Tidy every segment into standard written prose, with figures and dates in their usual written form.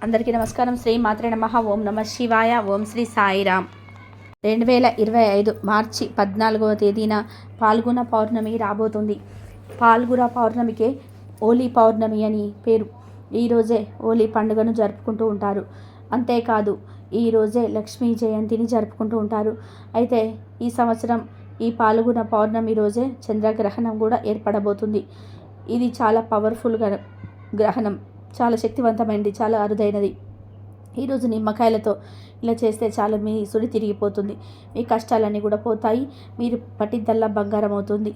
అందరికీ నమస్కారం. శ్రీ మాత్రే నమః. ఓం నమ శివాయ. ఓం శ్రీ సాయిరామ్. 2025 మార్చి 14వ తేదీన పాల్గొన పౌర్ణమి రాబోతుంది. పాల్గుణ పౌర్ణమికే హోలీ పౌర్ణమి అని పేరు. ఈరోజే హోలీ పండుగను జరుపుకుంటూ ఉంటారు. అంతేకాదు ఈరోజే లక్ష్మీ జయంతిని జరుపుకుంటూ ఉంటారు. అయితే ఈ సంవత్సరం ఈ పాల్గొన పౌర్ణమి రోజే చంద్రగ్రహణం కూడా ఏర్పడబోతుంది. ఇది చాలా పవర్ఫుల్ గ్రహణం, చాలా శక్తివంతమైనది, చాలా అరుదైనది. ఈరోజు నిమ్మకాయలతో ఇలా చేస్తే చాలా మీ సుడి తిరిగిపోతుంది. మీ కష్టాలన్నీ కూడా పోతాయి. మీరు పట్టిద్దల్లా బంగారం అవుతుంది.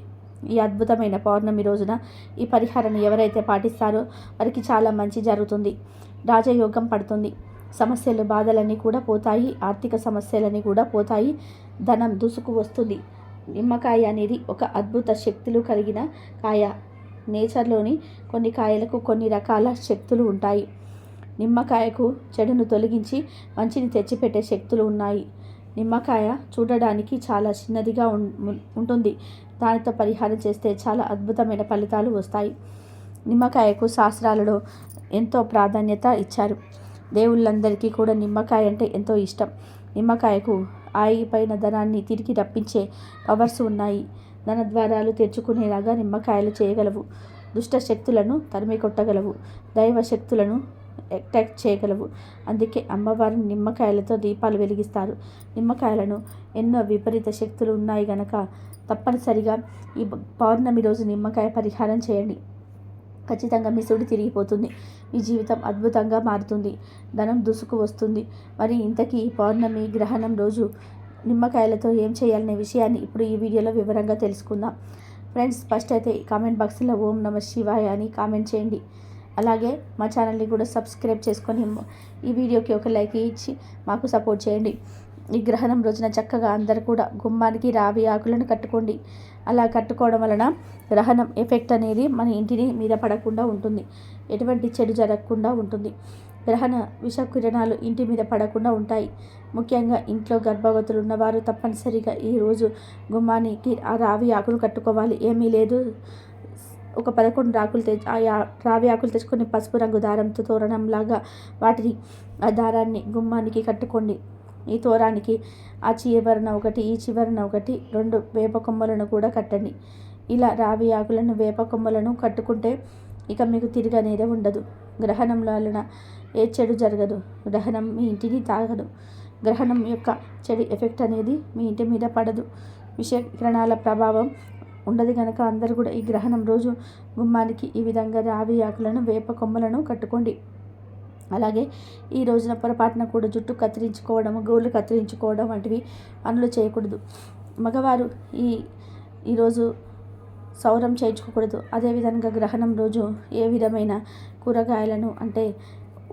ఈ అద్భుతమైన పౌర్ణమి రోజున ఈ పరిహారాన్ని ఎవరైతే పాటిస్తారో వారికి చాలా మంచి జరుగుతుంది. రాజయోగం పడుతుంది. సమస్యలు బాధలన్నీ కూడా పోతాయి. ఆర్థిక సమస్యలన్నీ కూడా పోతాయి. ధనం దూసుకు వస్తుంది. నిమ్మకాయ అనేది ఒక అద్భుత శక్తులు కలిగిన కాయ. నేచర్లోని కొన్ని కాయలకు కొన్ని రకాల శక్తులు ఉంటాయి. నిమ్మకాయకు చెడును తొలగించి మంచిని తెచ్చిపెట్టే శక్తులు ఉన్నాయి. నిమ్మకాయ చూడడానికి చాలా చిన్నదిగా ఉంటుంది. దానితో పరిహారం చేస్తే చాలా అద్భుతమైన ఫలితాలు వస్తాయి. నిమ్మకాయకు శాస్త్రాలలో ఎంతో ప్రాధాన్యత ఇచ్చారు. దేవుళ్ళందరికీ కూడా నిమ్మకాయ అంటే ఎంతో ఇష్టం. నిమ్మకాయకు ఆగిపోయిన ధనాన్ని తిరిగి రప్పించే పవర్స్ ఉన్నాయి. ధన ద్వారాలు తెరుచుకునేలాగా నిమ్మకాయలు చేయగలవు. దుష్ట శక్తులను తరిమి కొట్టగలవు. దైవ శక్తులను అట్రాక్ట్ చేయగలవు. అందుకే అమ్మవారిని నిమ్మకాయలతో దీపాలు వెలిగిస్తారు. నిమ్మకాయలను ఎన్నో విపరీత శక్తులు ఉన్నాయి గనక తప్పనిసరిగా ఈ పౌర్ణమి రోజు నిమ్మకాయ పరిహారం చేయండి. ఖచ్చితంగా మీ సుడి తిరిగిపోతుంది. మీ జీవితం అద్భుతంగా మారుతుంది. ధనం దూసుకు వస్తుంది. మరి ఇంతకీ పౌర్ణమి గ్రహణం రోజు నిమ్మకాయలతో ఏం చేయాలనే విషయాన్ని ఇప్పుడు ఈ వీడియోలో వివరంగా తెలుసుకుందాం. ఫ్రెండ్స్, ఫస్ట్ అయితే కామెంట్ బాక్స్లో ఓం నమ శివాయ అని కామెంట్ చేయండి. అలాగే మా ఛానల్ని కూడా సబ్స్క్రైబ్ చేసుకొని ఈ వీడియోకి ఒక లైక్ ఇచ్చి మాకు సపోర్ట్ చేయండి. ఈ గ్రహణం రోజున చక్కగా అందరూ కూడా గుమ్మానికి రావి ఆకులను కట్టుకోండి. అలా కట్టుకోవడం వలన గ్రహణం ఎఫెక్ట్ అనేది మన ఇంటిని మీద పడకుండా ఉంటుంది. ఎటువంటి చెడు జరగకుండా ఉంటుంది. గ్రహణ విషకిరణాలు ఇంటి మీద పడకుండా ఉంటాయి. ముఖ్యంగా ఇంట్లో గర్భవతులు ఉన్నవారు తప్పనిసరిగా ఈరోజు గుమ్మానికి ఆ రావి ఆకులు కట్టుకోవాలి. ఏమీ లేదు, ఒక 11 ఆకులు రావి ఆకులు తెచ్చుకొని పసుపు రంగు దారంతో తోరణంలాగా వాటిని ఆ దారాన్ని గుమ్మానికి కట్టుకోండి. ఈ తోరానికి ఆ చివరన ఒకటి, ఈ చివరన ఒకటి 2 వేప కొమ్మలను కూడా కట్టండి. ఇలా రావి ఆకులను వేప కొమ్మలను కట్టుకుంటే ఇక మీకు తిరగనేదే ఉండదు. గ్రహణం వలన ఏ చెడు జరగదు. గ్రహణం మీ ఇంటిని తాగదు. గ్రహణం యొక్క చెడు ఎఫెక్ట్ అనేది మీ ఇంటి మీద పడదు. విషకిరణాల ప్రభావం ఉండదు కనుక అందరూ కూడా ఈ గ్రహణం రోజు గుమ్మానికి ఈ విధంగా రావి ఆకులను వేప కొమ్మలను కట్టుకోండి. అలాగే ఈ రోజున పొరపాటున కూడా జుట్టు కత్తిరించుకోవడం, గోళ్ళు కత్తిరించుకోవడం వంటివి పనులు చేయకూడదు. మగవారు ఈరోజు సౌరం చేయించుకోకూడదు. అదేవిధంగా గ్రహణం రోజు ఏ విధమైన కూరగాయలను అంటే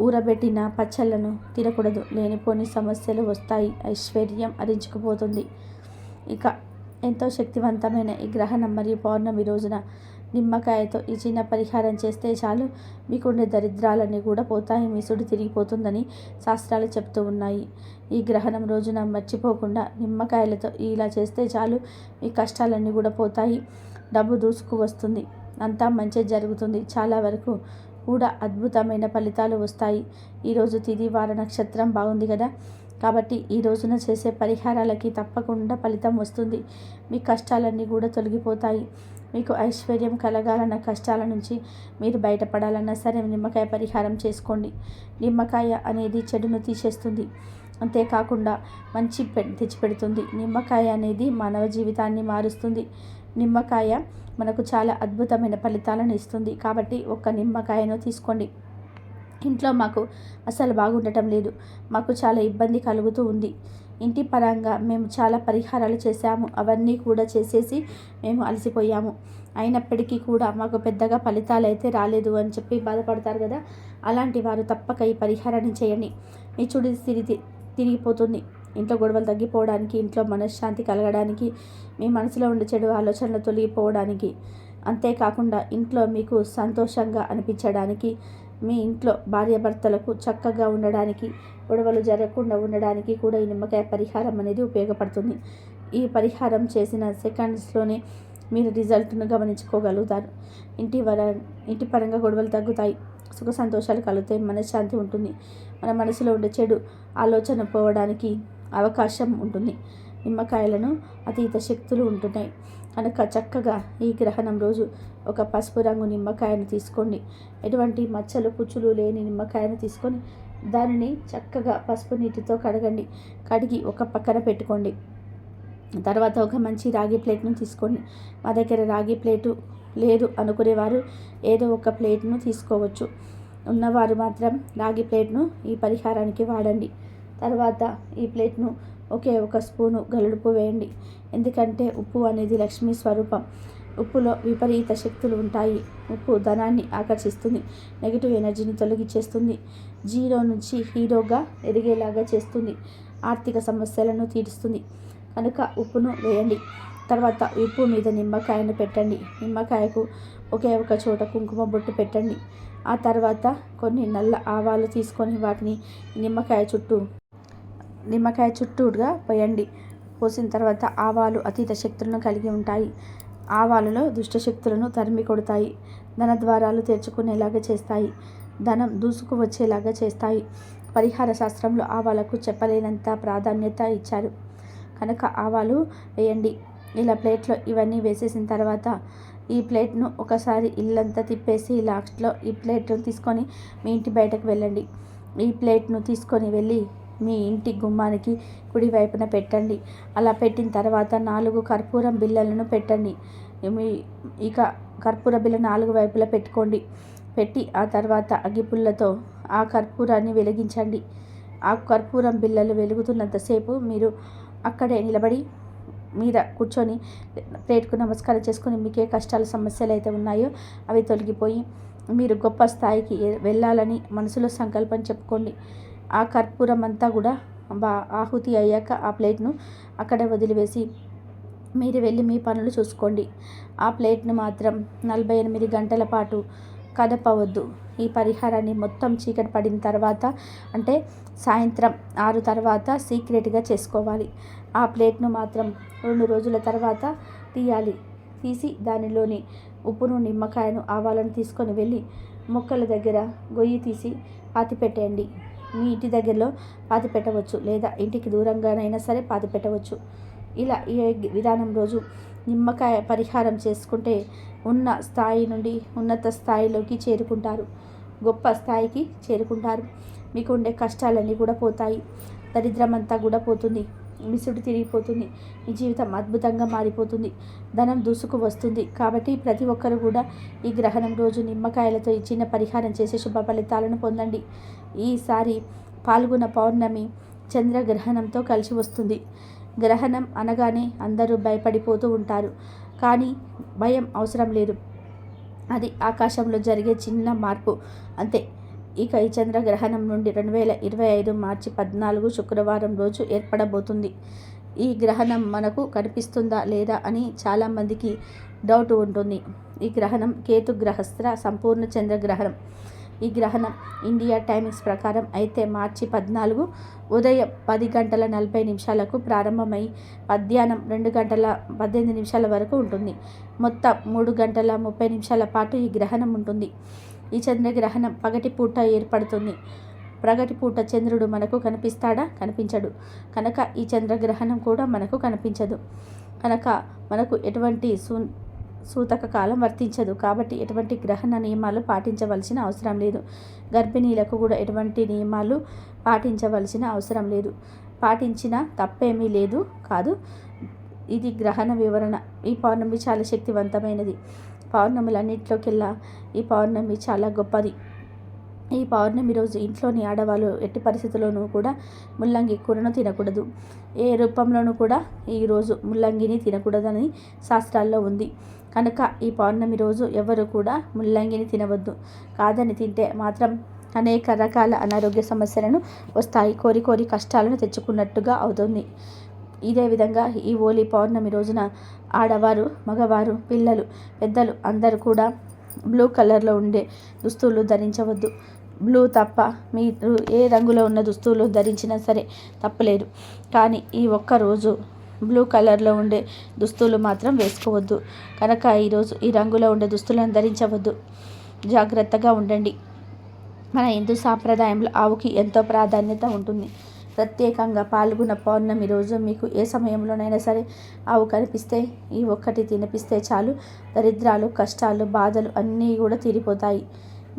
ఊరబెట్టిన పచ్చళ్ళను తినకూడదు. లేనిపోని సమస్యలు వస్తాయి. ఐశ్వర్యం హరించుకుపోతుంది. ఇక ఎంతో శక్తివంతమైన ఈ గ్రహణం మరియు పౌర్ణమి రోజున నిమ్మకాయతో ఈ చిన్న పరిహారం చేస్తే చాలు, మీకుండే దరిద్రాలన్నీ కూడా పోతాయి. మీ సుడి తిరిగిపోతుందని శాస్త్రాలు చెప్తూ ఉన్నాయి. ఈ గ్రహణం రోజున మర్చిపోకుండా నిమ్మకాయలతో ఇలా చేస్తే చాలు, మీ కష్టాలన్నీ కూడా పోతాయి. డబ్బు దూసుకు వస్తుంది. అంతా మంచి జరుగుతుంది. చాలా వరకు కూడా అద్భుతమైన ఫలితాలు వస్తాయి. ఈరోజు తిథి వార నక్షత్రం బాగుంది కదా, కాబట్టి ఈ రోజున చేసే పరిహారాలకి తప్పకుండా ఫలితం వస్తుంది. మీ కష్టాలన్నీ కూడా తొలగిపోతాయి. మీకు ఐశ్వర్యం కలగాలన్న కష్టాల నుంచి మీరు బయటపడాలన్నా సరే నిమ్మకాయ పరిహారం చేసుకోండి. నిమ్మకాయ అనేది చెడును తీసేస్తుంది. అంతేకాకుండా మంచి తెచ్చిపెడుతుంది. నిమ్మకాయ అనేది మానవ జీవితాన్ని మారుస్తుంది. నిమ్మకాయ మనకు చాలా అద్భుతమైన ఫలితాలను ఇస్తుంది. కాబట్టి ఒక్క నిమ్మకాయను తీసుకోండి. ఇంట్లో మాకు అసలు బాగుండటం లేదు, మాకు చాలా ఇబ్బంది కలుగుతూ ఉంది, ఇంటి పరంగా మేము చాలా పరిహారాలు చేశాము, అవన్నీ కూడా చేసేసి మేము అలసిపోయాము, అయినప్పటికీ కూడా మాకు పెద్దగా ఫలితాలు అయితే రాలేదు అని చెప్పి బాధపడతారు కదా, అలాంటి వారు తప్పక ఈ పరిహారాన్ని చేయండి. మీ చుడి తిరిగిపోతుంది. ఇంట్లో గొడవలు తగ్గిపోవడానికి, ఇంట్లో మనశ్శాంతి కలగడానికి, మీ మనసులో ఉండే చెడు ఆలోచనలు తొలగిపోవడానికి, అంతేకాకుండా ఇంట్లో మీకు సంతోషంగా అనిపించడానికి, మీ ఇంట్లో భార్యాభర్తలకు చక్కగా ఉండడానికి, గొడవలు జరగకుండా ఉండడానికి కూడా ఈ నిమ్మకాయ పరిహారం అనేది ఉపయోగపడుతుంది. ఈ పరిహారం చేసిన సెకండ్స్లోనే మీరు రిజల్ట్ను గమనించుకోగలుగుతారు. ఇంటి పరంగా గొడవలు తగ్గుతాయి. సుఖ సంతోషాలు కలుగుతాయి, మనశ్శాంతి ఉంటుంది. మన మనసులో ఉండే చెడు ఆలోచన పోవడానికి అవకాశం ఉంటుంది. నిమ్మకాయలను అతీత శక్తులు ఉంటున్నాయి కనుక చక్కగా ఈ గ్రహణం రోజు ఒక పసుపు రంగు నిమ్మకాయను తీసుకోండి. ఎటువంటి మచ్చలు పుచ్చులు లేని నిమ్మకాయను తీసుకొని దానిని చక్కగా పసుపు నీటితో కడగండి. కడిగి ఒక పక్కన పెట్టుకోండి. తర్వాత ఒక మంచి రాగి ప్లేట్ను తీసుకోండి. మా దగ్గర రాగి ప్లేటు లేదు అనుకునేవారు ఏదో ఒక ప్లేట్ను తీసుకోవచ్చు. ఉన్నవారు మాత్రం రాగి ప్లేట్ను ఈ పరిహారానికి వాడండి. తర్వాత ఈ ప్లేట్ను ఒకే ఒక స్పూను గలుడుపు వేయండి. ఎందుకంటే ఉప్పు అనేది లక్ష్మీ స్వరూపం. ఉప్పులో విపరీత శక్తులు ఉంటాయి. ఉప్పు ధనాన్ని ఆకర్షిస్తుంది, నెగిటివ్ ఎనర్జీని తొలగించేస్తుంది, జీరో నుంచి హీరోగా ఎదిగేలాగా చేస్తుంది, ఆర్థిక సమస్యలను తీరుస్తుంది. కనుక ఉప్పును వేయండి. తర్వాత ఉప్పు మీద నిమ్మకాయను పెట్టండి. నిమ్మకాయకు ఒకే ఒక చోట కుంకుమ బొట్టు పెట్టండి. ఆ తర్వాత కొన్ని నల్ల ఆవాలు తీసుకొని వాటిని నిమ్మకాయ చుట్టూగా పోయండి. పోసిన తర్వాత ఆవాలు అతీత శక్తులను కలిగి ఉంటాయి. ఆవాలలో దుష్ట శక్తులను తరిమి కొడతాయి. ధన ద్వారాలు తెరుచుకునేలాగా చేస్తాయి. ధనం దూసుకు వచ్చేలాగా చేస్తాయి. పరిహార శాస్త్రంలో ఆవాలకు చెప్పలేనంత ప్రాధాన్యత ఇచ్చారు. కనుక ఆవాలు వేయండి. ఇలా ప్లేట్లో ఇవన్నీ వేసేసిన తర్వాత ఈ ప్లేట్ను ఒకసారి ఇల్లంతా తిప్పేసి లాస్ట్లో ఈ ప్లేట్ను తీసుకొని మీ ఇంటి బయటకు వెళ్ళండి. ఈ ప్లేట్ను తీసుకొని వెళ్ళి మీ ఇంటి గుమ్మానికి కుడి వైపున పెట్టండి. అలా పెట్టిన తర్వాత 4 కర్పూరం బిళ్ళలను పెట్టండి. ఇక కర్పూర బిళ్ళ 4 వైపులా పెట్టుకోండి. పెట్టి ఆ తర్వాత అగ్గిపుల్లతో ఆ కర్పూరాన్ని వెలిగించండి. ఆ కర్పూరం బిళ్ళలు వెలుగుతున్నంతసేపు మీరు అక్కడే నిలబడి మీద కూర్చొని ప్లేట్కు నమస్కారం చేసుకొని మీకే కష్టాలు సమస్యలు అయితే ఉన్నాయో అవి తొలగిపోయి మీరు గొప్ప స్థాయికి వెళ్ళాలని మనసులో సంకల్పం చెప్పుకోండి. ఆ కర్పూరం అంతా కూడా ఆహుతి అయ్యాక ఆ ప్లేట్ను అక్కడే వదిలివేసి మీరు వెళ్ళి మీ పనులు చూసుకోండి. ఆ ప్లేట్ను మాత్రం 48 గంటల పాటు కదపవద్దు. ఈ పరిహారాన్ని మొత్తం చీకటి పడిన తర్వాత అంటే సాయంత్రం 6 తర్వాత సీక్రెట్గా చేసుకోవాలి. ఆ ప్లేట్ను మాత్రం 2 రోజుల తర్వాత తీయాలి. తీసి దానిలోని ఉప్పును, నిమ్మకాయను, ఆవాలను తీసుకొని వెళ్ళి మొక్కల దగ్గర గొయ్యి తీసి పాతిపెట్టేయండి. మీ ఇంటి దగ్గరలో పాతి పెట్టవచ్చు, లేదా ఇంటికి దూరంగానైనా సరే పాతి పెట్టవచ్చు. ఇలా ఈ విధానం రోజు నిమ్మకాయ పరిహారం చేసుకుంటే ఉన్న స్థాయి నుండి ఉన్నత స్థాయిలోకి చేరుకుంటారు, గొప్ప స్థాయికి చేరుకుంటారు. మీకు ఉండే కష్టాలన్నీ కూడా పోతాయి, దరిద్రం అంతా కూడా పోతుంది, మిసుడు తిరిగిపోతుంది, మీ జీవితం అద్భుతంగా మారిపోతుంది, ధనం దూసుకు వస్తుంది. కాబట్టి ప్రతి ఒక్కరు కూడా ఈ గ్రహణం రోజు నిమ్మకాయలతో ఈ చిన్న పరిహారం చేసే శుభ ఫలితాలను పొందండి. ఈసారి పాల్గొన పౌర్ణమి చంద్రగ్రహణంతో కలిసి వస్తుంది. గ్రహణం అనగానే అందరూ భయపడిపోతూ ఉంటారు. కానీ భయం అవసరం లేదు. అది ఆకాశంలో జరిగే చిన్న మార్పు అంతే. ఇక ఈ చంద్రగ్రహణం నుండి 2025 మార్చి 14 శుక్రవారం రోజు ఏర్పడబోతుంది. ఈ గ్రహణం మనకు కనిపిస్తుందా లేదా అని చాలామందికి డౌట్ ఉంటుంది. ఈ గ్రహణం కేతు గ్రహస్థ సంపూర్ణ చంద్రగ్రహణం. ఈ గ్రహణం ఇండియా టైమింగ్స్ ప్రకారం అయితే మార్చి 14 ఉదయం 10:40 ప్రారంభమై మధ్యాహ్నం 2:18 వరకు ఉంటుంది. మొత్తం 3:30 పాటు ఈ గ్రహణం ఉంటుంది. ఈ చంద్రగ్రహణం పగటిపూట ఏర్పడుతుంది. పగటిపూట చంద్రుడు మనకు కనిపిస్తాడా? కనిపించడు. కనుక ఈ చంద్రగ్రహణం కూడా మనకు కనిపించదు. కనుక మనకు ఎటువంటి సూతక కాలం వర్తించదు. కాబట్టి ఎటువంటి గ్రహణ నియమాలు పాటించవలసిన అవసరం లేదు. గర్భిణీలకు కూడా ఎటువంటి నియమాలు పాటించవలసిన అవసరం లేదు. పాటించినా తప్పేమీ లేదు కాదు. ఇది గ్రహణ వివరణ. ఈ పౌర్ణమి చాలా శక్తివంతమైనది. పౌర్ణములన్నింటిలోకెల్లా ఈ పౌర్ణమి చాలా గొప్పది. ఈ పౌర్ణమి రోజు ఇంట్లోని ఆడవాళ్ళు ఎట్టి పరిస్థితుల్లోనూ కూడా ముల్లంగి కూరను తినకూడదు. ఏ రూపంలోనూ కూడా ఈరోజు ముల్లంగిని తినకూడదని శాస్త్రాల్లో ఉంది. కనుక ఈ పౌర్ణమి రోజు ఎవరు కూడా ముల్లంగిని తినవద్దు. కాదని తింటే మాత్రం అనేక రకాల అనారోగ్య సమస్యలను వస్తాయి. కోరి కష్టాలను తెచ్చుకున్నట్టుగా అవుతుంది. ఇదే విధంగా ఈ హోలీ పౌర్ణమి రోజున ఆడవారు, మగవారు, పిల్లలు, పెద్దలు అందరూ కూడా బ్లూ కలర్లో ఉండే దుస్తులు ధరించవద్దు. బ్లూ తప్ప మీరు ఏ రంగులో ఉన్న దుస్తులు ధరించినా సరే తప్పలేదు. కానీ ఈ ఒక్కరోజు బ్లూ కలర్లో ఉండే దుస్తులు మాత్రం వేసుకోవద్దు. కనుక ఈరోజు ఈ రంగులో ఉండే దుస్తులను ధరించవద్దు. జాగ్రత్తగా ఉండండి. మన హిందూ సాంప్రదాయంలో ఆవుకి ఎంతో ప్రాధాన్యత ఉంటుంది. ప్రత్యేకంగా పాల్గొన్న పౌర్ణమి రోజు మీకు ఏ సమయంలోనైనా సరే ఆవు కనిపిస్తే ఈ ఒక్కటి తినిపిస్తే చాలు, దరిద్రాలు, కష్టాలు, బాధలు అన్నీ కూడా తీరిపోతాయి.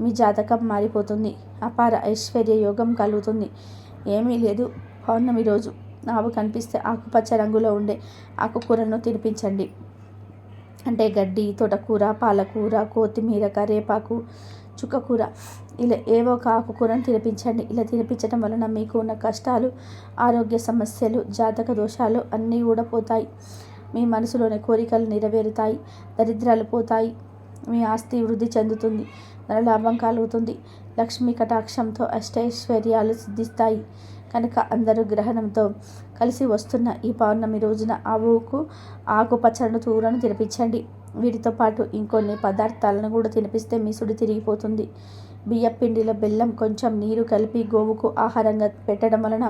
మీ జాతకం మారిపోతుంది. అపార ఐశ్వర్య యోగం కలుగుతుంది. ఏమీ లేదు, పౌర్ణమి రోజు ఆవు కనిపిస్తే ఆకుపచ్చ రంగులో ఉండే ఆకుకూరలను తినిపించండి. అంటే గడ్డి, తోటకూర, పాలకూర, కొత్తిమీర, కరివేపాకు, చుక్కకూర, ఇలా ఏవో ఒక ఆకుకూరను తినిపించండి. ఇలా తినిపించడం వలన మీకు ఉన్న కష్టాలు, ఆరోగ్య సమస్యలు, జాతక దోషాలు అన్నీ కూడా పోతాయి. మీ మనసులోని కోరికలు నెరవేరుతాయి. దరిద్రాలు పోతాయి. మీ ఆస్తి వృద్ధి చెందుతుంది. ధనలాభం కలుగుతుంది. లక్ష్మీ కటాక్షంతో అష్టైశ్వర్యాలు సిద్ధిస్తాయి. కనుక అందరూ గ్రహణంతో కలిసి వస్తున్న ఈ పౌర్ణమి రోజున ఆవుకు ఆకుపచ్చని తూరను తినిపించండి. వీటితో పాటు ఇంకొన్ని పదార్థాలను కూడా తినిపిస్తే మీ సుడి తిరిగిపోతుంది. బియ్యం పిండిలో బెల్లం, కొంచెం నీరు కలిపి గోవుకు ఆహారంగా పెట్టడం వలన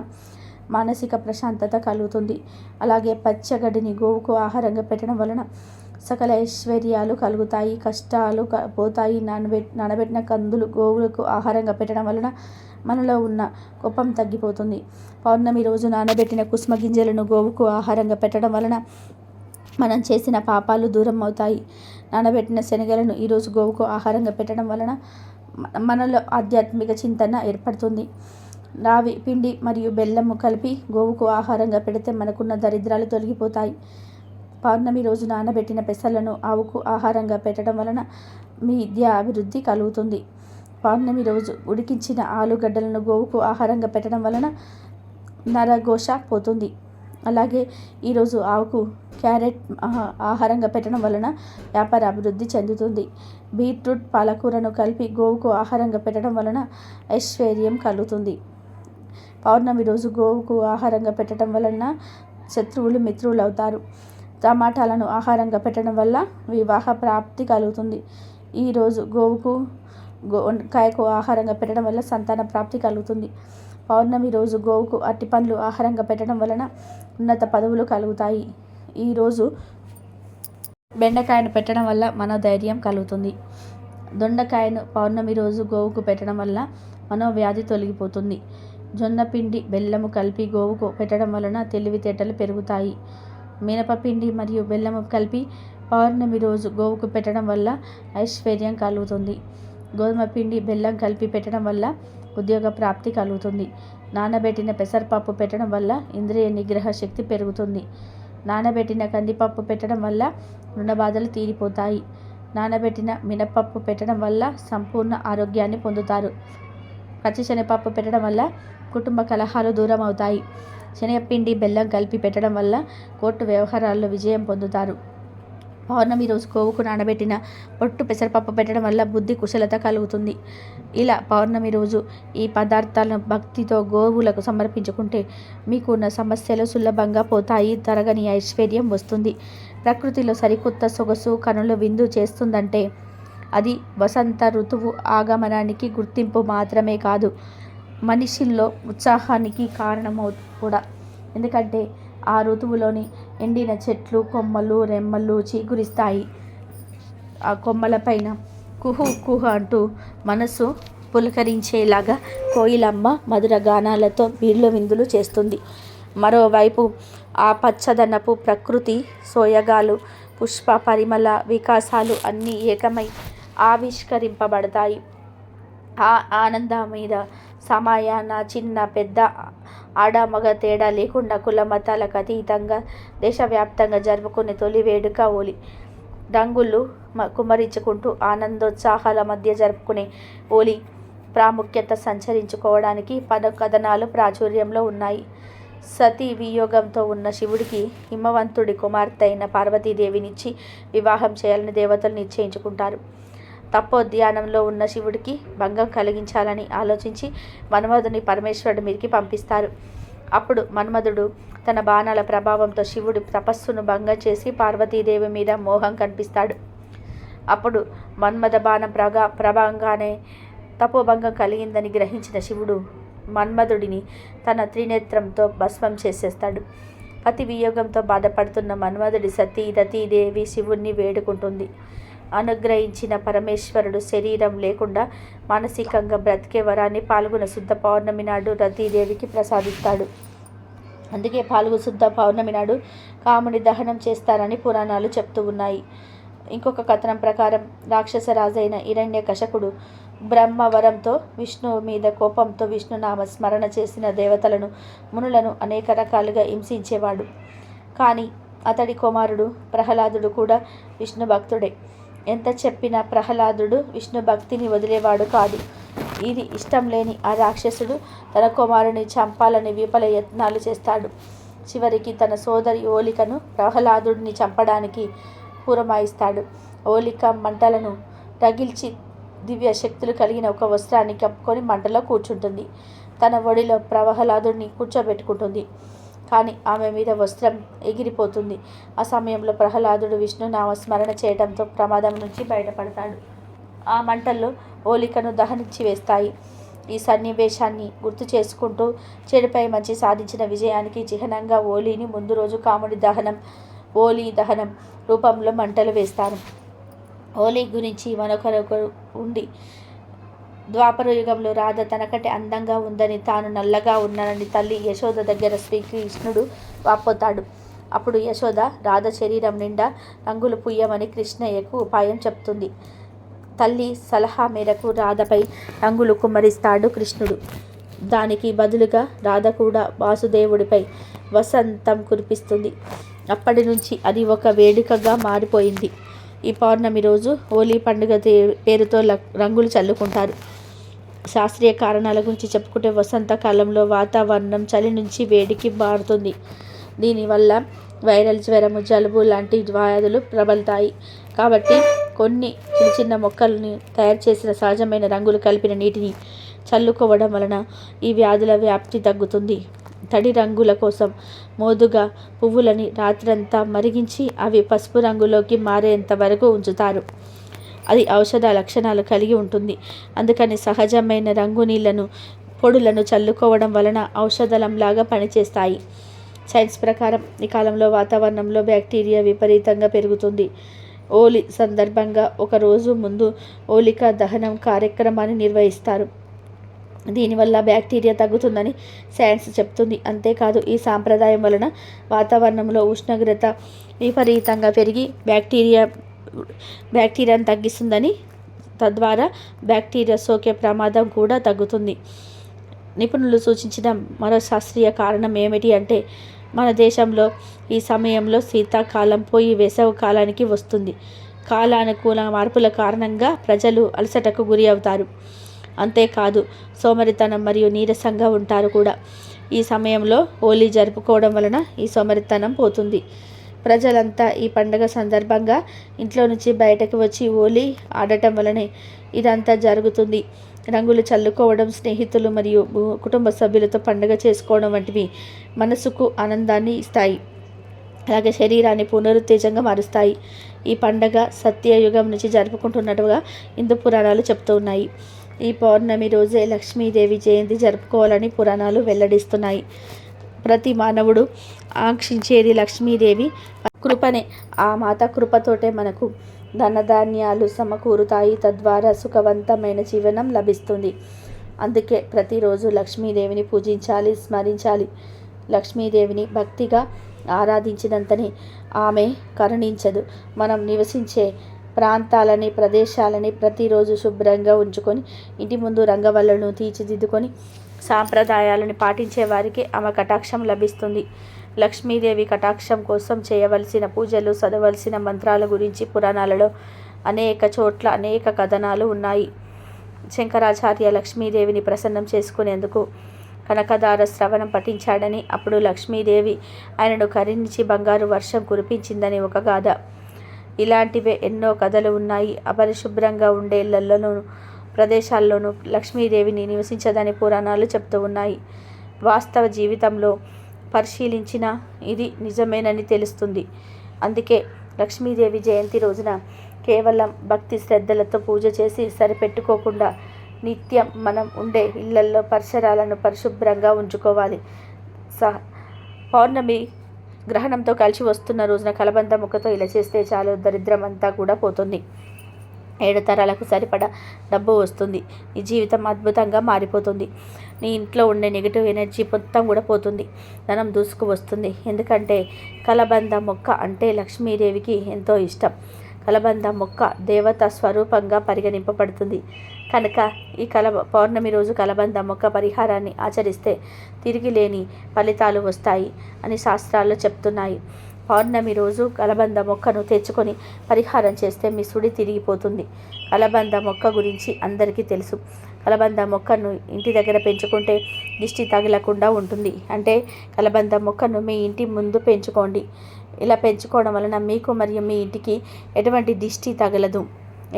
మానసిక ప్రశాంతత కలుగుతుంది. అలాగే పచ్చగడ్డిని గోవుకు ఆహారంగా పెట్టడం వలన సకల ఐశ్వర్యాలు కలుగుతాయి. కష్టాలు పోతాయి. నానబెట్టిన కందులు గోవులకు ఆహారంగా పెట్టడం వలన మనలో ఉన్న కోపం తగ్గిపోతుంది. పౌర్ణమి రోజు నానబెట్టిన కుసుమ గింజలను గోవుకు ఆహారంగా పెట్టడం వలన మనం చేసిన పాపాలు దూరం అవుతాయి. నానబెట్టిన శనగలను ఈరోజు గోవుకు ఆహారంగా పెట్టడం వలన మనలో ఆధ్యాత్మిక చింతన ఏర్పడుతుంది. రావి పిండి మరియు బెల్లము కలిపి గోవుకు ఆహారంగా పెడితే మనకున్న దరిద్రాలు తొలగిపోతాయి. పౌర్ణమి రోజు నానబెట్టిన పెసలను ఆవుకు ఆహారంగా పెట్టడం వలన మీ విద్య అభివృద్ధి కలుగుతుంది. పౌర్ణమి రోజు ఉడికించిన ఆలుగడ్డలను గోవుకు ఆహారంగా పెట్టడం వలన నరఘోష పోతుంది. అలాగే ఈరోజు ఆవుకు క్యారెట్ ఆహారంగా పెట్టడం వలన వ్యాపార అభివృద్ధి చెందుతుంది. బీట్రూట్, పాలకూరను కలిపి గోవుకు ఆహారంగా పెట్టడం వలన ఐశ్వర్యం కలుగుతుంది. పౌర్ణమి రోజు గోవుకు ఆహారంగా పెట్టడం వలన శత్రువులు మిత్రులు అవుతారు. టమాటాలను ఆహారంగా పెట్టడం వల్ల వివాహ ప్రాప్తి కలుగుతుంది. ఈరోజు గోవుకు వంకాయకు ఆహారంగా పెట్టడం వల్ల సంతాన ప్రాప్తి కలుగుతుంది. పౌర్ణమి రోజు గోవుకు అరటిపండ్లు ఆహారంగా పెట్టడం వలన ఉన్నత పదవులు కలుగుతాయి. ఈరోజు బెండకాయను పెట్టడం వల్ల మనోధైర్యం కలుగుతుంది. దొండకాయను పౌర్ణమి రోజు గోవుకు పెట్టడం వల్ల మనోవ్యాధి తొలగిపోతుంది. జొన్న పిండి, బెల్లము కలిపి గోవుకు పెట్టడం వలన తెలివితేటలు పెరుగుతాయి. మినపపిండి మరియు బెల్లము కలిపి పౌర్ణమి రోజు గోవుకు పెట్టడం వల్ల ఐశ్వర్యం కలుగుతుంది. గోధుమ పిండి, బెల్లం కలిపి పెట్టడం వల్ల ఉద్యోగ ప్రాప్తి కలుగుతుంది. నానబెట్టిన పెసరపప్పు పెట్టడం వల్ల ఇంద్రియ నిగ్రహ శక్తి పెరుగుతుంది. నానబెట్టిన కందిపప్పు పెట్టడం వల్ల రుణ బాధలు తీరిపోతాయి. నానబెట్టిన మినపప్పు పెట్టడం వల్ల సంపూర్ణ ఆరోగ్యాన్ని పొందుతారు. పచ్చి శనగపప్పు పెట్టడం వల్ల కుటుంబ కలహాలు దూరం అవుతాయి. శనగపిండి, బెల్లం కలిపి పెట్టడం వల్ల కోర్టు వ్యవహారాల్లో విజయం పొందుతారు. పౌర్ణమి రోజు గోవుకు నానబెట్టిన పొట్టు పెసరపప్పు పెట్టడం వల్ల బుద్ధి కుశలత కలుగుతుంది. ఇలా పౌర్ణమి రోజు ఈ పదార్థాలను భక్తితో గోవులకు సమర్పించుకుంటే మీకు ఉన్న సమస్యలు సులభంగా పోతాయి. తరగని ఐశ్వర్యం వస్తుంది. ప్రకృతిలో సరికొత్త సొగసు కనుల విందు చేస్తుందంటే అది వసంత ఋతువు ఆగమనానికి గుర్తింపు మాత్రమే కాదు, మనిషిలో ఉత్సాహానికి కారణమవు కూడా. ఎందుకంటే ఆ ఋతువులోని ఎండిన చెట్లు, కొమ్మలు, రెమ్మలు చిగురిస్తాయి. ఆ కొమ్మలపైన కుహు కుహు అంటూ మనసు పులకరించేలాగా కోయిలమ్మ మధుర గానాలతో వీళ్ళు విందులు చేస్తుంది. మరోవైపు ఆ పచ్చదనపు ప్రకృతి సోయగాలు, పుష్ప పరిమళ వికాసాలు అన్నీ ఏకమై ఆవిష్కరింపబడతాయి. ఆ ఆనందం మీద సమయాన చిన్న పెద్ద, ఆడ మగ తేడా లేకుండా కుల మతాలకు అతీతంగా దేశవ్యాప్తంగా జరుపుకునే తొలి వేడుక హోలీ. రంగులు కుమ్మరించుకుంటూ ఆనందోత్సాహాల మధ్య జరుపుకునే హోలీ ప్రాముఖ్యత సంచరించుకోవడానికి కథనాలు ప్రాచుర్యంలో ఉన్నాయి. సతీ వియోగంతో ఉన్న శివుడికి హిమవంతుడి కుమార్తె అయిన పార్వతీదేవినిచ్చి వివాహం చేయాలని దేవతలు నిశ్చయించుకుంటారు. తపోధ్యానంలో ఉన్న శివుడికి భంగం కలిగించాలని ఆలోచించి మన్మధుని పరమేశ్వరుడి మీదకి పంపిస్తారు. అప్పుడు మన్మధుడు తన బాణాల ప్రభావంతో శివుడి తపస్సును భంగం చేసి పార్వతీదేవి మీద మోహం కనిపిస్తాడు. అప్పుడు మన్మథ బాణం ప్రభావంగానే తపోభంగం కలిగిందని గ్రహించిన శివుడు మన్మధుడిని తన త్రినేత్రంతో భస్మం చేసేస్తాడు. పతి వియోగంతో బాధపడుతున్న మన్మధుడి సతీ రతీదేవి శివుణ్ణి వేడుకుంటుంది. అనుగ్రహించిన పరమేశ్వరుడు శరీరం లేకుండా మానసికంగా బ్రతికే వరాన్ని పాల్గొన శుద్ధ పౌర్ణమి నాడు రతీదేవికి ప్రసాదిస్తాడు. అందుకే పాల్గొన శుద్ధ పౌర్ణమి నాడు కాముని దహనం చేస్తారని పురాణాలు చెప్తూ ఉన్నాయి. ఇంకొక కథనం ప్రకారం రాక్షస రాజైన హిరణ్యకశపుడు బ్రహ్మవరంతో విష్ణువు మీద కోపంతో విష్ణునామ స్మరణ చేసిన దేవతలను, మునులను అనేక రకాలుగా హింసించేవాడు. కానీ అతడి కుమారుడు ప్రహ్లాదుడు కూడా విష్ణు భక్తుడే. ఎంత చెప్పినా ప్రహ్లాదుడు విష్ణు భక్తిని వదిలేవాడు కాదు. ఇది ఇష్టం లేని ఆ రాక్షసుడు తన కుమారుని చంపాలని విఫల యత్నాలు చేస్తాడు. చివరికి తన సోదరి హోలికను ప్రహ్లాదుడిని చంపడానికి పురమాయిస్తాడు. హోలిక మంటలను రగిల్చి దివ్య శక్తులు కలిగిన ఒక వస్త్రాన్ని కప్పుకొని మంటలో కూర్చుంటుంది. తన ఒడిలో ప్రహ్లాదుడిని కూర్చోబెట్టుకుంటుంది. కానీ ఆమె మీద వస్త్రం ఎగిరిపోతుంది. ఆ సమయంలో ప్రహ్లాదుడు విష్ణునామ స్మరణ చేయడంతో ప్రమాదం నుంచి బయటపడతాడు. ఆ మంటల్లో హోలికను దహనించి వేస్తాయి. ఈ సన్నివేశాన్ని గుర్తు చేసుకుంటూ చెడుపై మంచి సాధించిన విజయానికి చిహ్నంగా హోలీని ముందు రోజు కాముడి దహనం, హోలీ దహనం రూపంలో మంటలు వేస్తారు. హోలీ గురించి మరొకరు ఉంది. ద్వాపర యుగంలో రాధ తనకంటే అందంగా ఉందని, తాను నల్లగా ఉన్నానని తల్లి యశోద దగ్గర శ్రీకృష్ణుడు వాపోతాడు. అప్పుడు యశోద రాధ శరీరం నిండా రంగులు పుయ్యమని కృష్ణయ్యకు ఉపాయం చెప్తుంది. తల్లి సలహా మేరకు రాధపై రంగులు కుమ్మరిస్తాడు కృష్ణుడు. దానికి బదులుగా రాధ కూడా వాసుదేవుడిపై వసంతం కురిపిస్తుంది. అప్పటి నుంచి అది ఒక వేడుకగా మారిపోయింది. ఈ పౌర్ణమి రోజు హోలీ పండుగ పేరుతో రంగులు చల్లుకుంటారు. శాస్త్రీయ కారణాల గురించి చెప్పుకుంటే వసంతకాలంలో వాతావరణం చలి నుంచి వేడికి మారుతుంది. దీనివల్ల వైరల్ జ్వరము, జలుబు లాంటి వ్యాధులు ప్రబలుతాయి. కాబట్టి కొన్ని చిన్న చిన్న మొక్కల్ని తయారు చేసిన సహజమైన రంగులు కలిపిన నీటిని చల్లుకోవడం వలన ఈ వ్యాధుల వ్యాప్తి తగ్గుతుంది. తడి రంగుల కోసం మోదుగా పువ్వులని రాత్రంతా మరిగించి అవి పసుపు రంగులోకి మారేంత వరకు ఉంచుతారు. అది ఔషధ లక్షణాలు కలిగి ఉంటుంది. అందుకని సహజమైన రంగు నీళ్లను, పొడులను చల్లుకోవడం వలన ఔషధలంలాగా పనిచేస్తాయి. సైన్స్ ప్రకారం ఈ కాలంలో వాతావరణంలో బ్యాక్టీరియా విపరీతంగా పెరుగుతుంది. హోలీ సందర్భంగా ఒక రోజు ముందు హోలికా దహనం కార్యక్రమాన్ని నిర్వహిస్తారు. దీనివల్ల బ్యాక్టీరియా తగ్గుతుందని సైన్స్ చెప్తుంది. అంతేకాదు ఈ సాంప్రదాయం వలన వాతావరణంలో ఉష్ణోగ్రత విపరీతంగా పెరిగి బ్యాక్టీరియాను తగ్గిస్తుందని, తద్వారా బ్యాక్టీరియా సోకే ప్రమాదం కూడా తగ్గుతుంది. నిపుణులు సూచించిన మరో శాస్త్రీయ కారణం ఏమిటి అంటే, మన దేశంలో ఈ సమయంలో శీతాకాలం పోయి వేసవి కాలానికి వస్తుంది. కాలానుకూల మార్పుల కారణంగా ప్రజలు అలసటకు గురి అవుతారు. అంతేకాదు సోమరితనం మరియు నీరసంగా ఉంటారు కూడా. ఈ సమయంలో హోలీ జరుపుకోవడం వలన ఈ సోమరితనం పోతుంది. ప్రజలంతా ఈ పండుగ సందర్భంగా ఇంట్లో నుంచి బయటకు వచ్చి హోలీ ఆడటం వలనే ఇదంతా జరుగుతుంది. రంగులు చల్లుకోవడం, స్నేహితులు మరియు కుటుంబ సభ్యులతో పండుగ చేసుకోవడం వంటివి మనసుకు ఆనందాన్ని ఇస్తాయి. అలాగే శరీరాన్ని పునరుత్తేజంగా మారుస్తాయి. ఈ పండగ సత్యయుగం నుంచి జరుపుకుంటున్నట్టుగా హిందూ పురాణాలు చెప్తూ ఉన్నాయి. ఈ పౌర్ణమి రోజే లక్ష్మీదేవి జయంతి జరుపుకోవాలని పురాణాలు వెల్లడిస్తున్నాయి. ప్రతి మానవుడు ఆంక్షించేది లక్ష్మీదేవి కృపనే. ఆ మాత కృపతోటే మనకు ధనధాన్యాలు సమకూరుతాయి. తద్వారా సుఖవంతమైన జీవనం లభిస్తుంది. అందుకే ప్రతిరోజు లక్ష్మీదేవిని పూజించాలి, స్మరించాలి. లక్ష్మీదేవిని భక్తిగా ఆరాధించినంతనే ఆమె కరుణించదు. మనం నివసించే ప్రాంతాలని, ప్రదేశాలని ప్రతిరోజు శుభ్రంగా ఉంచుకొని ఇంటి ముందు రంగవల్లులను తీర్చిదిద్దుకొని సాంప్రదాయాలను పాటించే వారికి ఆమె కటాక్షం లభిస్తుంది. లక్ష్మీదేవి కటాక్షం కోసం చేయవలసిన పూజలు, చదవలసిన మంత్రాల గురించి పురాణాలలో అనేక చోట్ల అనేక కథనాలు ఉన్నాయి. శంకరాచార్య లక్ష్మీదేవిని ప్రసన్నం చేసుకునేందుకు కనకదార శ్రవణం పఠించాడని, అప్పుడు లక్ష్మీదేవి ఆయనను కరుణించి బంగారు వర్షం కురిపించిందని ఒక గాథ. ఇలాంటివే ఎన్నో కథలు ఉన్నాయి. అపరిశుభ్రంగా ఉండే ఇళ్లలోనూ ప్రదేశాల్లోనూ లక్ష్మీదేవిని నివసించదని పురాణాలు చెప్తూ ఉన్నాయి. వాస్తవ జీవితంలో పరిశీలించిన ఇది నిజమేనని తెలుస్తుంది. అందుకే లక్ష్మీదేవి జయంతి రోజున కేవలం భక్తి శ్రద్ధలతో పూజ చేసి సరిపెట్టుకోకుండా నిత్యం మనం ఉండే ఇళ్లల్లో పరిసరాలను పరిశుభ్రంగా ఉంచుకోవాలి. పౌర్ణమి గ్రహణంతో కలిసి వస్తున్న రోజున కలబంద ముక్కతో ఇలా చేస్తే చాలు, దరిద్రం అంతా కూడా పోతుంది. 7 తరాలకు సరిపడా డబ్బు వస్తుంది. నీ జీవితం అద్భుతంగా మారిపోతుంది. నీ ఇంట్లో ఉండే నెగిటివ్ ఎనర్జీ మొత్తం కూడా పోతుంది. ధనం దూసుకు వస్తుంది. ఎందుకంటే కలబంద మొక్క అంటే లక్ష్మీదేవికి ఎంతో ఇష్టం. కలబంద మొక్క దేవత స్వరూపంగా పరిగణింపబడుతుంది. కనుక ఈ పౌర్ణమి రోజు కలబంద మొక్క పరిహారాన్ని ఆచరిస్తే తిరిగి లేని ఫలితాలు వస్తాయి అని శాస్త్రాల్లో చెప్తున్నాయి. పౌర్ణమి రోజు కలబంద మొక్కను తెచ్చుకొని పరిహారం చేస్తే మీ సుడి తిరిగిపోతుంది. కలబంద మొక్క గురించి అందరికీ తెలుసు. కలబంద మొక్కను ఇంటి దగ్గర పెంచుకుంటే దిష్టి తగలకుండా ఉంటుంది. అంటే కలబంద మొక్కను మీ ఇంటి ముందు పెంచుకోండి. ఇలా పెంచుకోవడం వలన మీకు మరియు మీ ఇంటికి ఎటువంటి దిష్టి తగలదు.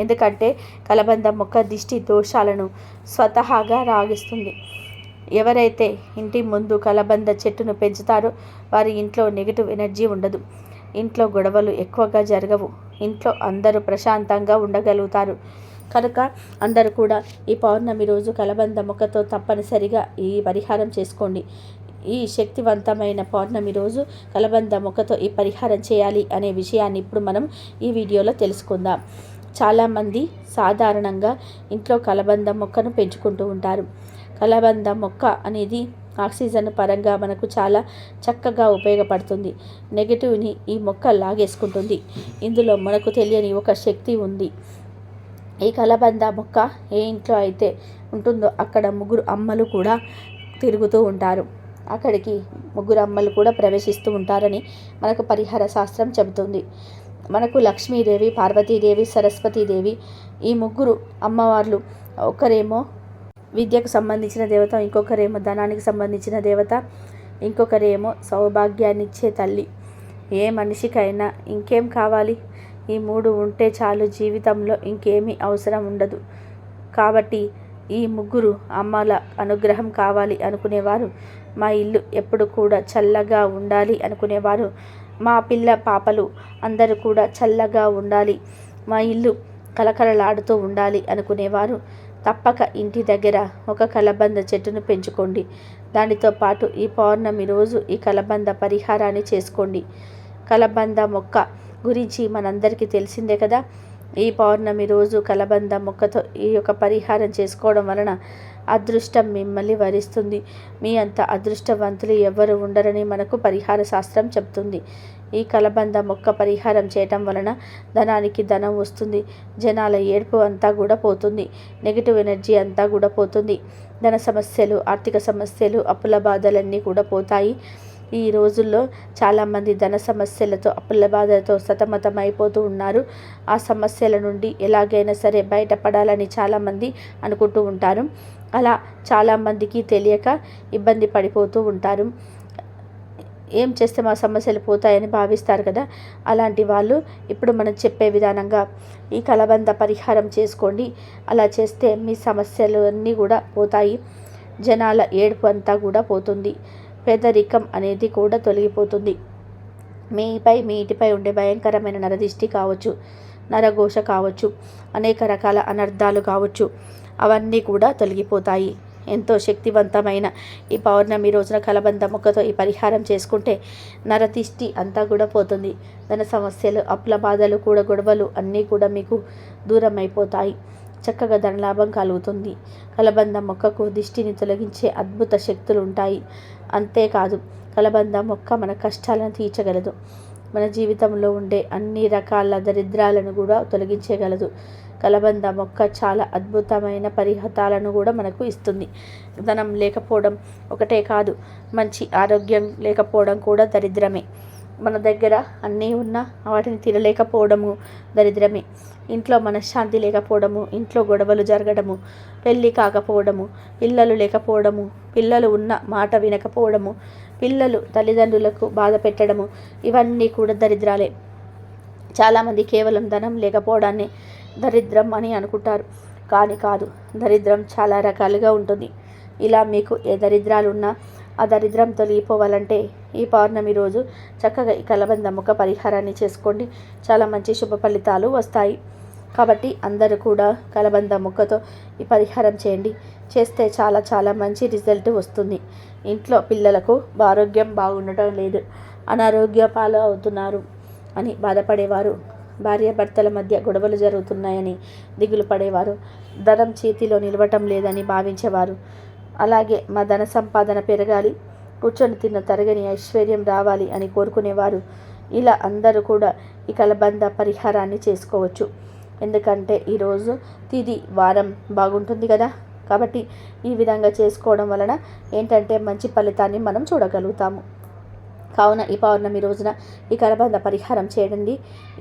ఎందుకంటే కలబంద మొక్క దిష్టి దోషాలను స్వతహాగా రాగిస్తుంది. ఎవరైతే ఇంటి ముందు కలబంద చెట్టును పెంచుతారో వారి ఇంట్లో నెగిటివ్ ఎనర్జీ ఉండదు. ఇంట్లో గొడవలు ఎక్కువగా జరగవు. ఇంట్లో అందరూ ప్రశాంతంగా ఉండగలుగుతారు. కనుక అందరూ కూడా ఈ పౌర్ణమి రోజు కలబంద మొక్కతో తప్పనిసరిగా ఈ పరిహారం చేసుకోండి. ఈ శక్తివంతమైన పౌర్ణమి రోజు కలబంద మొక్కతో ఈ పరిహారం చేయాలి అనే విషయాన్ని ఇప్పుడు మనం ఈ వీడియోలో తెలుసుకుందాం. చాలామంది సాధారణంగా ఇంట్లో కలబంద మొక్కను పెంచుకుంటూ ఉంటారు. కలబంద మొక్క అనేది ఆక్సిజన్ పరంగా మనకు చాలా చక్కగా ఉపయోగపడుతుంది. నెగిటివ్ని ఈ మొక్క లాగేసుకుంటుంది. ఇందులో మనకు తెలియని ఒక శక్తి ఉంది. ఈ కలబంద మొక్క ఏ ఇంట్లో అయితే ఉంటుందో అక్కడ ముగ్గురు అమ్మలు కూడా తిరుగుతూ ఉంటారు. అక్కడికి ముగ్గురు అమ్మలు కూడా ప్రవేశిస్తూ ఉంటారని మనకు పరిహార శాస్త్రం చెబుతుంది. మనకు లక్ష్మీదేవి, పార్వతీదేవి, సరస్వతీదేవి ఈ ముగ్గురు అమ్మవార్లు ఒకరేమో విద్యకు సంబంధించిన దేవత, ఇంకొకరేమో ధనానికి సంబంధించిన దేవత, ఇంకొకరేమో సౌభాగ్యాన్ని ఇచ్చే తల్లి. ఏ మనిషికైనా ఇంకేం కావాలి? ఈ 3 ఉంటే చాలు, జీవితంలో ఇంకేమీ అవసరం ఉండదు. కాబట్టి ఈ ముగ్గురు అమ్మల అనుగ్రహం కావాలి అనుకునేవారు, మా ఇల్లు ఎప్పుడు కూడా చల్లగా ఉండాలి అనుకునేవారు, మా పిల్ల పాపలు అందరూ కూడా చల్లగా ఉండాలి, మా ఇల్లు కలకలలాడుతూ ఉండాలి అనుకునేవారు తప్పక ఇంటి దగ్గర ఒక కలబంద చెట్టును పెంచుకోండి. దానితో పాటు ఈ పౌర్ణమి రోజు ఈ కలబంద పరిహారాన్ని చేసుకోండి. కలబంద మొక్క గురించి మనందరికీ తెలిసిందే కదా. ఈ పౌర్ణమి రోజు కలబంద మొక్కతో ఈ యొక్క పరిహారం చేసుకోవడం వలన అదృష్టం మిమ్మల్ని వరిస్తుంది. మీ అంత అదృష్టవంతులు ఎవరు ఉండరని మనకు పరిహార శాస్త్రం చెప్తుంది. ఈ కలబంద మొక్క పరిహారం చేయటం వలన ధనానికి ధనం వస్తుంది. జనాల ఏడుపు అంతా కూడా పోతుంది. నెగిటివ్ ఎనర్జీ అంతా కూడా పోతుంది. ధన సమస్యలు, ఆర్థిక సమస్యలు, అప్పుల బాధలన్నీ కూడా పోతాయి. ఈ రోజుల్లో చాలామంది ధన సమస్యలతో, అప్పుల బాధలతో సతమతమైపోతూ ఉన్నారు. ఆ సమస్యల నుండి ఎలాగైనా సరే బయటపడాలని చాలామంది అనుకుంటూ ఉంటారు. అలా చాలామందికి తెలియక ఇబ్బంది పడిపోతూ ఉంటారు. ఏం చేస్తే మా సమస్యలు పోతాయని భావిస్తారు కదా. అలాంటి వాళ్ళు ఇప్పుడు మనం చెప్పే విధానంగా ఈ కలబంద పరిహారం చేసుకోండి. అలా చేస్తే మీ సమస్యలు అన్నీ కూడా పోతాయి. జనాల ఏడుపు అంతా కూడా పోతుంది. పేదరికం అనేది కూడా తొలగిపోతుంది. మీపై, మీ ఇంటిపై ఉండే భయంకరమైన నరదిష్టి కావచ్చు, నరఘోష కావచ్చు, అనేక రకాల అనర్థాలు కావచ్చు, అవన్నీ కూడా తొలగిపోతాయి. ఎంతో శక్తివంతమైన ఈ పౌర్ణమి రోజున కలబంద మొక్కతో ఈ పరిహారం చేసుకుంటే నరదిష్టి అంతా కూడా పోతుంది. ధన సమస్యలు, అప్పుల బాధలు కూడా, గొడవలు అన్నీ కూడా మీకు దూరం అయిపోతాయి. చక్కగా ధనలాభం కలుగుతుంది. కలబంద మొక్కకు దిష్టిని తొలగించే అద్భుత శక్తులు ఉంటాయి. అంతేకాదు కలబంద మొక్క మన కష్టాలను తీర్చగలదు. మన జీవితంలో ఉండే అన్ని రకాల దరిద్రాలను కూడా తొలగించగలదు. కలబంద మొక్క చాలా అద్భుతమైన పరిహారాలను కూడా మనకు ఇస్తుంది. ధనం లేకపోవడం ఒకటే కాదు, మంచి ఆరోగ్యం లేకపోవడం కూడా దరిద్రమే. మన దగ్గర అన్నీ ఉన్నా వాటిని తినలేకపోవడము దరిద్రమే. ఇంట్లో మనశ్శాంతి లేకపోవడము, ఇంట్లో గొడవలు జరగడము, పెళ్ళి కాకపోవడము, పిల్లలు లేకపోవడము, పిల్లలు ఉన్న మాట వినకపోవడము, పిల్లలు తల్లిదండ్రులకు బాధ పెట్టడము, ఇవన్నీ కూడా దరిద్రాలే. చాలామంది కేవలం ధనం లేకపోవడాన్ని దరిద్రం అని అనుకుంటారు. కానీ కాదు, దరిద్రం చాలా రకాలుగా ఉంటుంది. ఇలా మీకు ఏ దరిద్రాలు ఉన్నా ఆ దరిద్రం తొలగిపోవాలంటే ఈ పౌర్ణమి రోజు చక్కగా ఈ కలబంద మొక్క పరిహారాన్ని చేసుకోండి. చాలా మంచి శుభ ఫలితాలు వస్తాయి. కాబట్టి అందరూ కూడా కలబంద మొక్కతో ఈ పరిహారం చేయండి. చేస్తే చాలా చాలా మంచి రిజల్ట్ వస్తుంది. ఇంట్లో పిల్లలకు ఆరోగ్యం బాగుండటం లేదు, అనారోగ్య పాలు అవుతున్నారు అని బాధపడేవారు భార్యాభర్తల మధ్య గొడవలు జరుగుతున్నాయని దిగులు పడేవారు, ధనం చేతిలో నిలవటం లేదని భావించేవారు, అలాగే మా ధన సంపాదన పెరగాలి, కూర్చొని తిన్న తరగని ఐశ్వర్యం రావాలి అని కోరుకునేవారు. ఇలా అందరూ కూడా ఈ కలబంద పరిహారాన్ని చేసుకోవచ్చు. ఎందుకంటే ఈరోజు తిది వారం బాగుంటుంది కదా. కాబట్టి ఈ విధంగా చేసుకోవడం వలన ఏంటంటే మంచి ఫలితాన్ని మనం చూడగలుగుతాము. కావున ఈ పౌర్ణమి రోజున ఈ కలబంద పరిహారం చేయండి.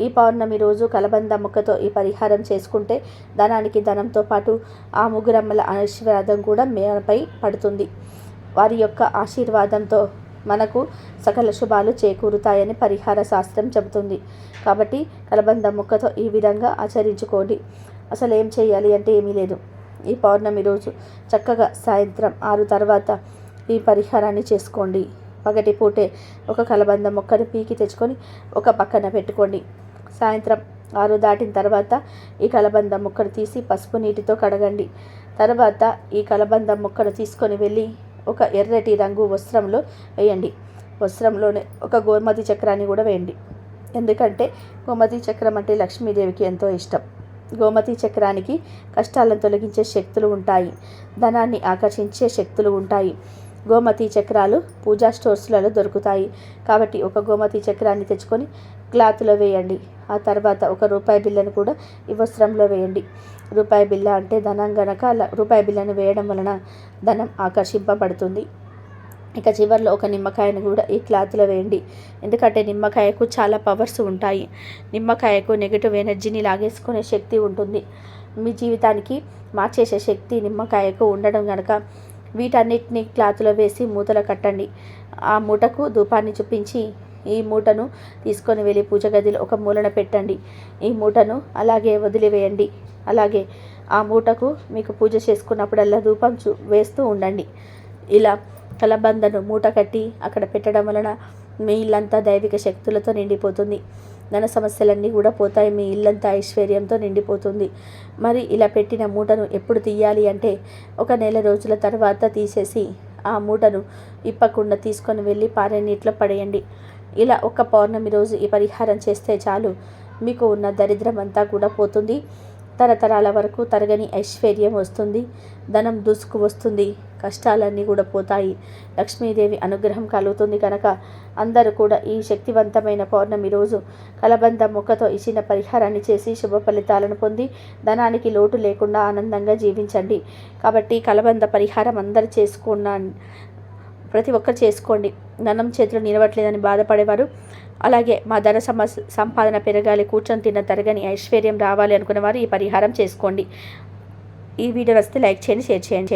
ఈ పౌర్ణమి రోజు కలబంద ముక్కతో ఈ పరిహారం చేసుకుంటే ధనానికి ధనంతో పాటు ఆ ముగ్గురమ్మల ఆశీర్వాదం కూడా మనపై పడుతుంది. వారి యొక్క ఆశీర్వాదంతో మనకు సకల శుభాలు చేకూరుతాయని పరిహార శాస్త్రం చెబుతుంది. కాబట్టి కలబంద ముక్కతో ఈ విధంగా ఆచరించుకోండి. అసలు ఏం చేయాలి అంటే ఏమీ లేదు. ఈ పౌర్ణమి రోజు చక్కగా సాయంత్రం 6 తర్వాత ఈ పరిహారాన్ని చేసుకోండి. పగటి పూటే ఒక కలబంద మొక్కను పీకి తెచ్చుకొని ఒక పక్కన పెట్టుకోండి. సాయంత్రం 6 దాటిన తర్వాత ఈ కలబంద మొక్కను తీసి పసుపు నీటితో కడగండి. తర్వాత ఈ కలబంద మొక్కను తీసుకొని వెళ్ళి ఒక ఎర్రటి రంగు వస్త్రంలో వేయండి. వస్త్రంలోనే ఒక గోమతి చక్రాన్ని కూడా వేయండి. ఎందుకంటే గోమతి చక్రం అంటే లక్ష్మీదేవికి ఎంతో ఇష్టం. గోమతి చక్రానికి కష్టాలను తొలగించే శక్తులు ఉంటాయి, ధనాన్ని ఆకర్షించే శక్తులు ఉంటాయి. గోమతి చక్రాలు పూజా స్టోర్స్లలో దొరుకుతాయి. కాబట్టి ఒక గోమతి చక్రాన్ని తెచ్చుకొని క్లాత్లో వేయండి. ఆ తర్వాత ఒక రూపాయి బిళ్ళను కూడా ఈ వస్త్రంలో వేయండి. రూపాయి బిళ్ళ అంటే ధనం గనక రూపాయి బిళ్ళను వేయడం వలన ధనం ఆకర్షింపబడుతుంది. ఇక చివరిలో ఒక నిమ్మకాయను కూడా ఈ క్లాత్లో వేయండి. ఎందుకంటే నిమ్మకాయకు చాలా పవర్స్ ఉంటాయి. నిమ్మకాయకు నెగిటివ్ ఎనర్జీని లాగేసుకునే శక్తి ఉంటుంది. మీ జీవితానికి మార్చేసే శక్తి నిమ్మకాయకు ఉండడం కనుక వీటన్నిటిని క్లాత్లో వేసి మూతలో కట్టండి. ఆ మూటకు ధూపాన్ని చూపించి ఈ మూటను తీసుకొని వెళ్ళి పూజ గదిలో ఒక మూలన పెట్టండి. ఈ మూటను అలాగే వదిలివేయండి. అలాగే ఆ మూటకు మీకు పూజ చేసుకున్నప్పుడల్లా ధూపం వేస్తూ ఉండండి. ఇలా కలబందను మూట కట్టి అక్కడ పెట్టడం వలన మీ ఇల్లంతా దైవిక శక్తులతో నిండిపోతుంది. ధన సమస్యలన్నీ కూడా పోతాయి. మీ ఇల్లంతా ఐశ్వర్యంతో నిండిపోతుంది. మరి ఇలా పెట్టిన మూటను ఎప్పుడు తీయాలి అంటే ఒక నెల రోజుల తర్వాత తీసేసి ఆ మూటను ఇప్పకుండా తీసుకొని వెళ్ళి పారే నీటిలో పడేయండి. ఇలా ఒక పౌర్ణమి రోజు ఈ పరిహారం చేస్తే చాలు, మీకు ఉన్న దరిద్రం అంతా కూడా పోతుంది. తరతరాల వరకు తరగని ఐశ్వర్యం వస్తుంది. ధనం దూసుకు వస్తుంది. కష్టాలన్నీ కూడా పోతాయి. లక్ష్మీదేవి అనుగ్రహం కలుగుతుంది. కనుక అందరూ కూడా ఈ శక్తివంతమైన పౌర్ణమి రోజు కలబంద మొక్కతో ఇచ్చిన పరిహారాన్ని చేసి శుభ ఫలితాలను పొంది ధనానికి లోటు లేకుండా ఆనందంగా జీవించండి. కాబట్టి కలబంద పరిహారం అందరూ ప్రతి ఒక్కరు చేసుకోండి. ధనం చేతులు నిలవట్లేదని బాధపడేవారు, అలాగే మా ధన సంపాదన పెరగాలి, కూర్చొని తిన్న తరగని ఐశ్వర్యం రావాలి అనుకునేవారు ఈ పరిహారం చేసుకోండి. ఈ వీడియో వస్తే లైక్ చేయండి, షేర్ చేయండి.